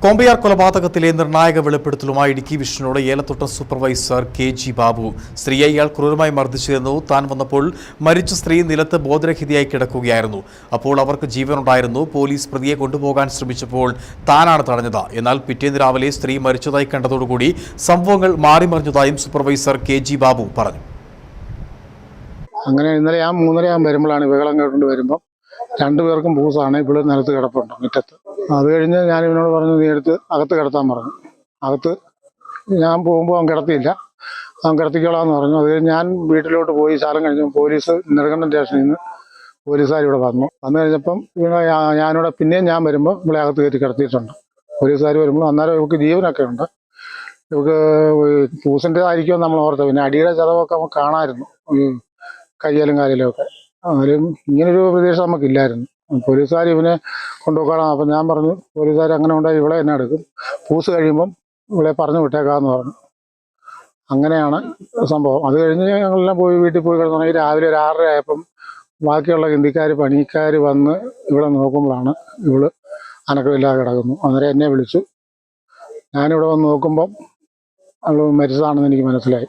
കോമ്പയാർ കൊലപാതകത്തിലെ നിർണായക വെളിപ്പെടുത്തലുമായി ഇടുക്കി വിഷനോട് ഏലത്തോട്ടം സൂപ്പർവൈസർ കെ.ജി. ബാബു സ്ത്രീയെ ഇയാൾ ക്രൂരമായി മർദ്ദിച്ചിരുന്നു. താൻ വന്നപ്പോൾ മരിച്ച സ്ത്രീ നിലത്ത് ബോധരഹിതയായി കിടക്കുകയായിരുന്നു. അപ്പോൾ അവർക്ക് ജീവനുണ്ടായിരുന്നു. പോലീസ് പ്രതിയെ കൊണ്ടുപോകാൻ ശ്രമിച്ചപ്പോൾ താനാണ് തടഞ്ഞത്. എന്നാൽ പിറ്റേന്ന് രാവിലെ സ്ത്രീ മരിച്ചതായി കണ്ടതോടുകൂടി സംഭവങ്ങൾ മാറിമറിഞ്ഞതായും സൂപ്പർവൈസർ കെ.ജി. ബാബു പറഞ്ഞു. അങ്ങനെ ഇന്നലെ ഞാൻ 3:30 വരുമ്പോഴാണ് ബഹളം കേട്ടുകൊണ്ട് വരുമ്പോൾ രണ്ടുപേർക്കും പൂസാണ്. ഇവിടെ നിലത്ത് കിടപ്പുണ്ട് മുറ്റത്ത്. അത് കഴിഞ്ഞ് ഞാൻ ഇവനോട് പറഞ്ഞു, നീ എടുത്ത് അകത്ത് കിടത്താൻ പറഞ്ഞു. അകത്ത് ഞാൻ പോകുമ്പോൾ അവൻ കിടത്തിയില്ല. അവൻ കിടത്തിക്കോളാന്ന് പറഞ്ഞു. അത് കഴിഞ്ഞ് ഞാൻ വീട്ടിലോട്ട് പോയി ശാലം കഴിഞ്ഞു. പോലീസ് നെടുങ്കണ്ടം സ്റ്റേഷനിൽ നിന്ന് പോലീസുകാർ ഇവിടെ വന്നു കഴിഞ്ഞപ്പം ഞാനിവിടെ പിന്നെയും ഞാൻ വരുമ്പോൾ ഇവിടെ അകത്ത് കയറ്റി കിടത്തിയിട്ടുണ്ട്. പോലീസുകാർ വരുമ്പോൾ അന്നേരം ഇവർക്ക് ജീവനൊക്കെ ഉണ്ട്. ഇവർക്ക് പൂസിൻ്റെതായിരിക്കുമെന്ന് നമ്മൾ ഓർത്തത്. പിന്നെ അടിയുടെ ചതവൊക്കെ നമുക്ക് കാണാമായിരുന്നു, കയ്യിലും കാലിലും ഒക്കെ. ആരും ഇങ്ങനൊരു പ്രതീക്ഷ നമുക്കില്ലായിരുന്നു. പോലീസുകാർ ഇവനെ കൊണ്ടുപോക്കണം. അപ്പം ഞാൻ പറഞ്ഞു, പോലീസുകാർ അങ്ങനെ ഉണ്ടായി ഇവിടെ എന്നെ എടുക്കും, പൂസ് കഴിയുമ്പം ഇവിടെ പറഞ്ഞു വിട്ടേക്കാമെന്ന് പറഞ്ഞു. അങ്ങനെയാണ് സംഭവം. അത് കഴിഞ്ഞ് ഞങ്ങളെല്ലാം പോയി വീട്ടിൽ പോയി കിടന്നുണ്ടെങ്കിൽ രാവിലെ ഒരു 6:30 ആയപ്പം ബാക്കിയുള്ള ഹിന്ദിക്കാർ പണിക്കാർ വന്ന് ഇവിടെ നോക്കുമ്പോഴാണ് ഇവള് അനക്കമില്ലാതെ കിടക്കുന്നു. അന്നേരം എന്നെ വിളിച്ചു. ഞാനിവിടെ വന്ന് നോക്കുമ്പം അവൾ മരിച്ചതാണെന്ന് എനിക്ക് മനസ്സിലായി.